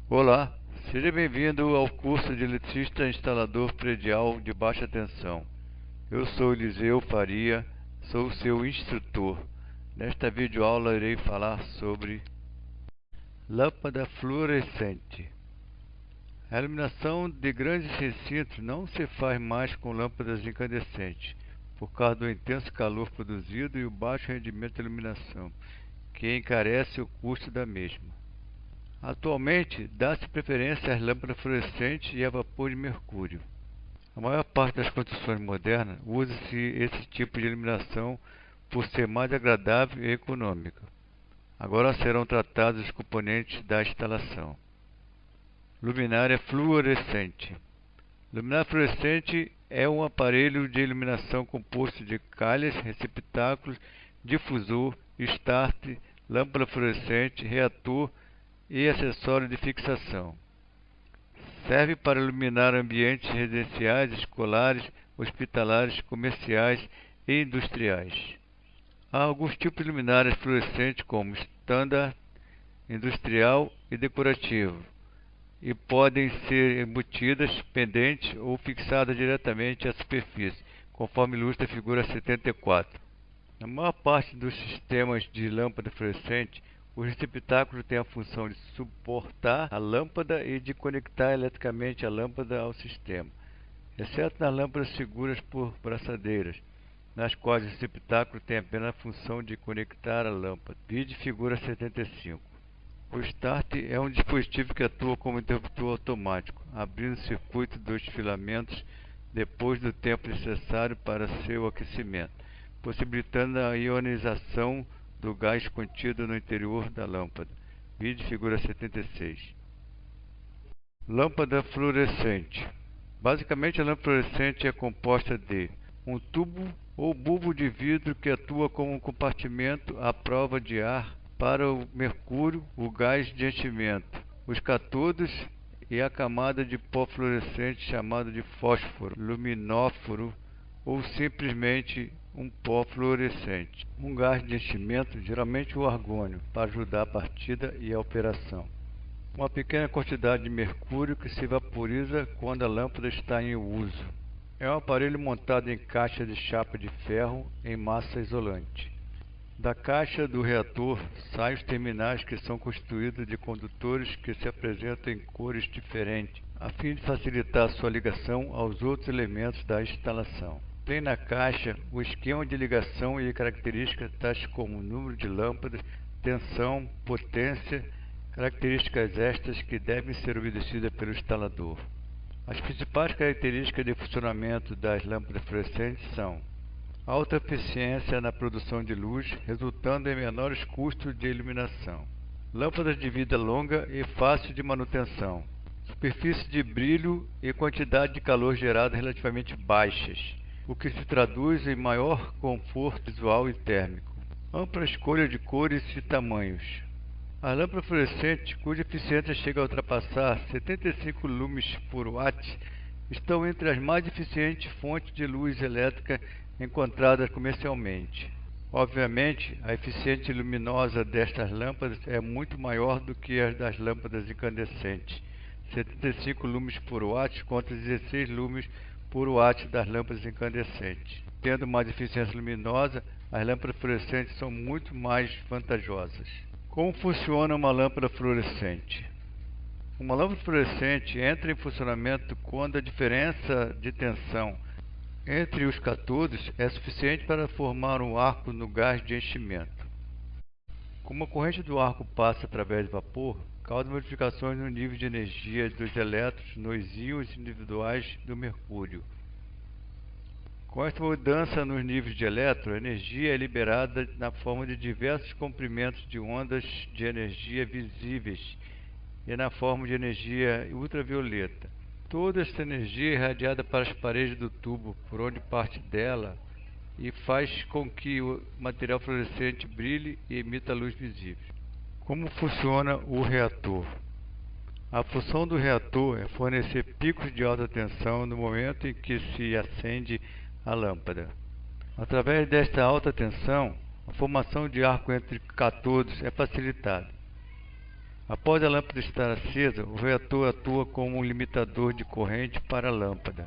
Olá, seja bem-vindo ao curso de eletricista instalador predial de baixa tensão. Eu sou Eliseu Faria, sou seu instrutor. Nesta videoaula irei falar sobre lâmpada fluorescente. A iluminação de grandes recintos não se faz mais com lâmpadas incandescentes, por causa do intenso calor produzido e o baixo rendimento da iluminação, que encarece o custo da mesma. Atualmente, dá-se preferência às lâmpadas fluorescentes e a vapor de mercúrio. A maior parte das construções modernas usa-se esse tipo de iluminação por ser mais agradável e econômica. Agora serão tratados os componentes da instalação. Luminária fluorescente. Luminária fluorescente é um aparelho de iluminação composto de calhas, receptáculos, difusor, start, lâmpada fluorescente, reator e acessório de fixação. Serve para iluminar ambientes residenciais, escolares, hospitalares, comerciais e industriais. Há alguns tipos de luminárias fluorescentes como standard, industrial e decorativo, e podem ser embutidas, pendentes ou fixadas diretamente à superfície, conforme ilustra a figura 74. Na maior parte dos sistemas de lâmpada fluorescente, o receptáculo tem a função de suportar a lâmpada e de conectar eletricamente a lâmpada ao sistema, exceto nas lâmpadas seguras por braçadeiras, nas quais o receptáculo tem apenas a função de conectar a lâmpada. Vide figura 75. O start é um dispositivo que atua como interruptor automático, abrindo o circuito dos filamentos depois do tempo necessário para seu aquecimento, possibilitando a ionização do gás contido no interior da lâmpada. Vide figura 76. Lâmpada fluorescente. Basicamente, a lâmpada fluorescente é composta de um tubo ou bulbo de vidro que atua como um compartimento à prova de ar para o mercúrio, o gás de enchimento, os cátodos e a camada de pó fluorescente chamado de fósforo, luminóforo ou simplesmente um pó fluorescente. Um gás de enchimento, geralmente o argônio, para ajudar a partida e a operação. Uma pequena quantidade de mercúrio que se vaporiza quando a lâmpada está em uso. É um aparelho montado em caixa de chapa de ferro em massa isolante. Da caixa do reator saem os terminais que são constituídos de condutores que se apresentam em cores diferentes, a fim de facilitar sua ligação aos outros elementos da instalação. Tem na caixa o esquema de ligação e características tais como número de lâmpadas, tensão, potência, características estas que devem ser obedecidas pelo instalador. As principais características de funcionamento das lâmpadas fluorescentes são: alta eficiência na produção de luz, resultando em menores custos de iluminação. Lâmpadas de vida longa e fácil de manutenção. Superfície de brilho e quantidade de calor gerada relativamente baixas, o que se traduz em maior conforto visual e térmico. Ampla escolha de cores e tamanhos. As lâmpadas fluorescentes, cuja eficiência chega a ultrapassar 75 lums por watt, estão entre as mais eficientes fontes de luz elétrica encontradas comercialmente. Obviamente, a eficiência luminosa destas lâmpadas é muito maior do que as das lâmpadas incandescentes, 75 lums por watt contra 16 lums por watt das lâmpadas incandescentes. Tendo mais eficiência luminosa, as lâmpadas fluorescentes são muito mais vantajosas. Como funciona uma lâmpada fluorescente? Uma lâmpada fluorescente entra em funcionamento quando a diferença de tensão entre os cátodos é suficiente para formar um arco no gás de enchimento. Como a corrente do arco passa através de vapor, causa modificações no nível de energia dos elétrons nos íons individuais do mercúrio. Com esta mudança nos níveis de elétron, a energia é liberada na forma de diversos comprimentos de ondas de energia visíveis e na forma de energia ultravioleta. Toda esta energia é irradiada para as paredes do tubo, por onde parte dela, e faz com que o material fluorescente brilhe e emita luz visível. Como funciona o reator? A função do reator é fornecer picos de alta tensão no momento em que se acende a lâmpada. Através desta alta tensão, a formação de arco entre cátodos é facilitada. Após a lâmpada estar acesa, o reator atua como um limitador de corrente para a lâmpada.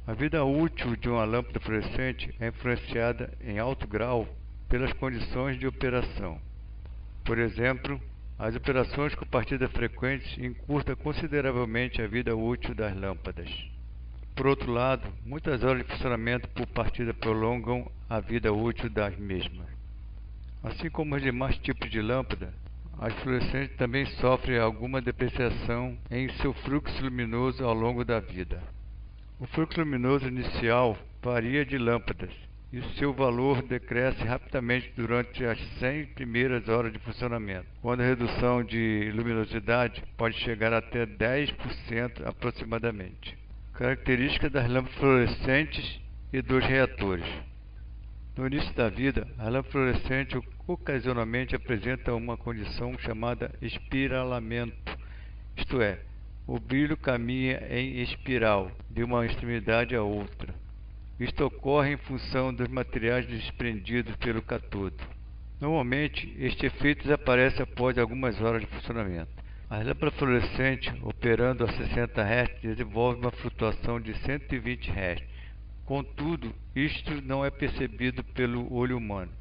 A vida útil de uma lâmpada fluorescente é influenciada em alto grau pelas condições de operação. Por exemplo, as operações com partida frequentes encurtam consideravelmente a vida útil das lâmpadas. Por outro lado, muitas horas de funcionamento por partida prolongam a vida útil das mesmas. Assim como os demais tipos de lâmpada, as fluorescentes também sofrem alguma depreciação em seu fluxo luminoso ao longo da vida. O fluxo luminoso inicial varia de lâmpadas e seu valor decresce rapidamente durante as 100 primeiras horas de funcionamento, quando a redução de luminosidade pode chegar até 10% aproximadamente. Características das lâmpadas fluorescentes e dos reatores. No início da vida, a lâmpada fluorescente ocasionalmente apresenta uma condição chamada espiralamento, isto é, o brilho caminha em espiral de uma extremidade a outra. Isto ocorre em função dos materiais desprendidos pelo cátodo. Normalmente, este efeito desaparece após algumas horas de funcionamento. As lâmpadas fluorescentes, operando a 60 Hz, desenvolvem uma flutuação de 120 Hz. Contudo, isto não é percebido pelo olho humano.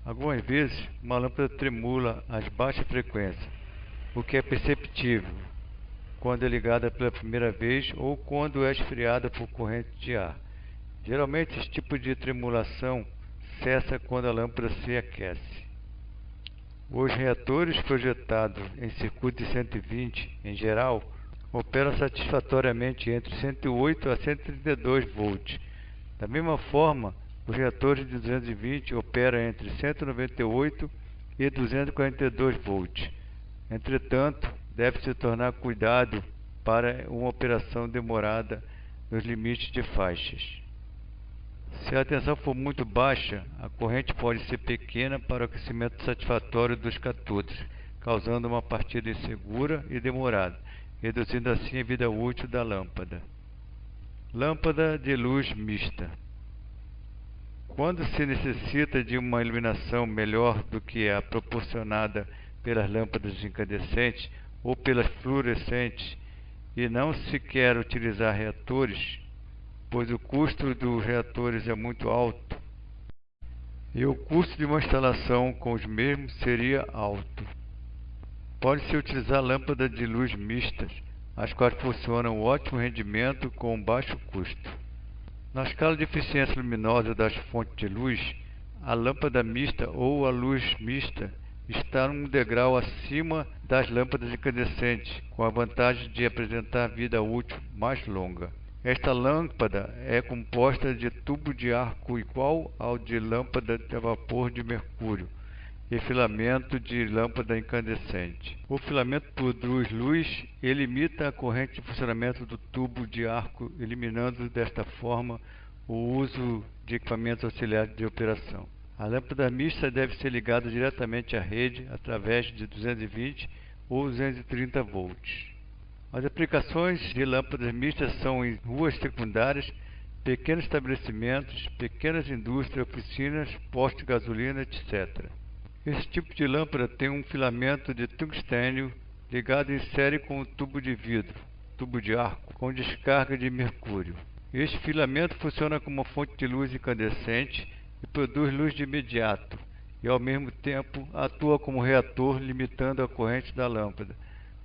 Algumas vezes, uma lâmpada tremula às baixas frequências, o que é perceptível quando é ligada pela primeira vez ou quando é esfriada por corrente de ar. Geralmente, esse tipo de tremulação cessa quando a lâmpada se aquece. Os reatores projetados em circuito de 120, em geral, operam satisfatoriamente entre 108 a 132 volts. Da mesma forma, os reatores de 220 operam entre 198 e 242 volts. Entretanto, deve-se tomar cuidado para uma operação demorada nos limites de faixas. Se a tensão for muito baixa, a corrente pode ser pequena para o aquecimento satisfatório dos cátodos, causando uma partida insegura e demorada, reduzindo assim a vida útil da lâmpada. Lâmpada de luz mista. Quando se necessita de uma iluminação melhor do que a proporcionada pelas lâmpadas incandescentes ou pelas fluorescentes e não se quer utilizar reatores, pois o custo dos reatores é muito alto e o custo de uma instalação com os mesmos seria alto. Pode-se utilizar lâmpadas de luz mistas, as quais funcionam ótimo rendimento com baixo custo. Na escala de eficiência luminosa das fontes de luz, a lâmpada mista ou a luz mista está um degrau acima das lâmpadas incandescentes, com a vantagem de apresentar vida útil mais longa. Esta lâmpada é composta de tubo de arco igual ao de lâmpada a vapor de mercúrio e filamento de lâmpada incandescente. O filamento produz luz e limita a corrente de funcionamento do tubo de arco, eliminando desta forma o uso de equipamentos auxiliares de operação. A lâmpada mista deve ser ligada diretamente à rede através de 220 ou 230 volts. As aplicações de lâmpadas mistas são em ruas secundárias, pequenos estabelecimentos, pequenas indústrias, oficinas, postos de gasolina, etc. Esse tipo de lâmpada tem um filamento de tungstênio ligado em série com um tubo de vidro, tubo de arco, com descarga de mercúrio. Este filamento funciona como uma fonte de luz incandescente e produz luz de imediato, e ao mesmo tempo atua como reator, limitando a corrente da lâmpada,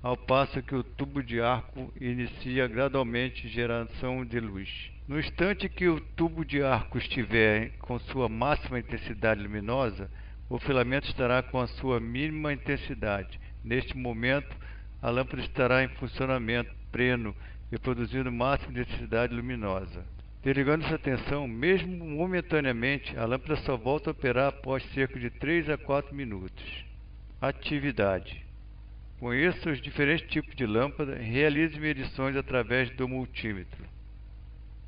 ao passo que o tubo de arco inicia gradualmente geração de luz. No instante que o tubo de arco estiver com sua máxima intensidade luminosa, o filamento estará com a sua mínima intensidade. Neste momento, a lâmpada estará em funcionamento pleno e produzindo máxima intensidade luminosa. Desligando essa tensão, mesmo momentaneamente, a lâmpada só volta a operar após cerca de 3 a 4 minutos. Atividade. Conheça os diferentes tipos de lâmpada e realize medições através do multímetro.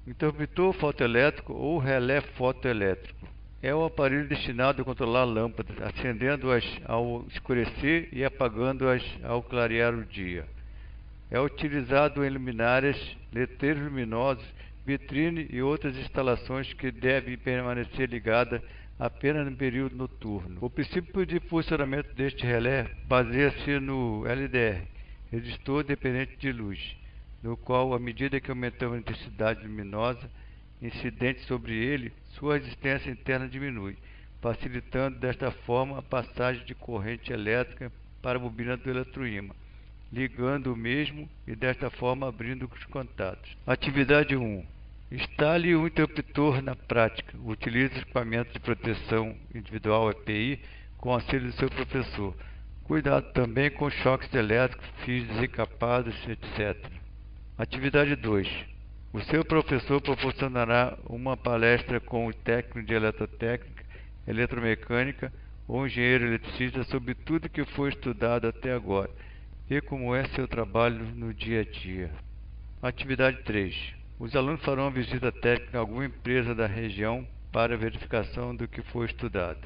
Interruptor fotoelétrico ou relé fotoelétrico é o aparelho destinado a controlar lâmpadas, acendendo-as ao escurecer e apagando-as ao clarear o dia. É utilizado em luminárias, letreiros luminosos, vitrine e outras instalações que devem permanecer ligadas apenas no período noturno. O princípio de funcionamento deste relé baseia-se no LDR, resistor dependente de luz, no qual, à medida que aumentamos a intensidade luminosa incidente sobre ele, sua resistência interna diminui, facilitando desta forma a passagem de corrente elétrica para a bobina do eletroímã, ligando o mesmo e desta forma abrindo os contatos. Atividade 1. Instale um interruptor na prática. Utilize os equipamentos de proteção individual EPI com auxílio do seu professor. Cuidado também com choques elétricos, fios desencapados, etc. Atividade 2. O seu professor proporcionará uma palestra com o técnico de eletrotécnica, eletromecânica ou engenheiro eletricista sobre tudo que foi estudado até agora e como é seu trabalho no dia a dia. Atividade 3. Os alunos farão uma visita técnica a alguma empresa da região para verificação do que foi estudado.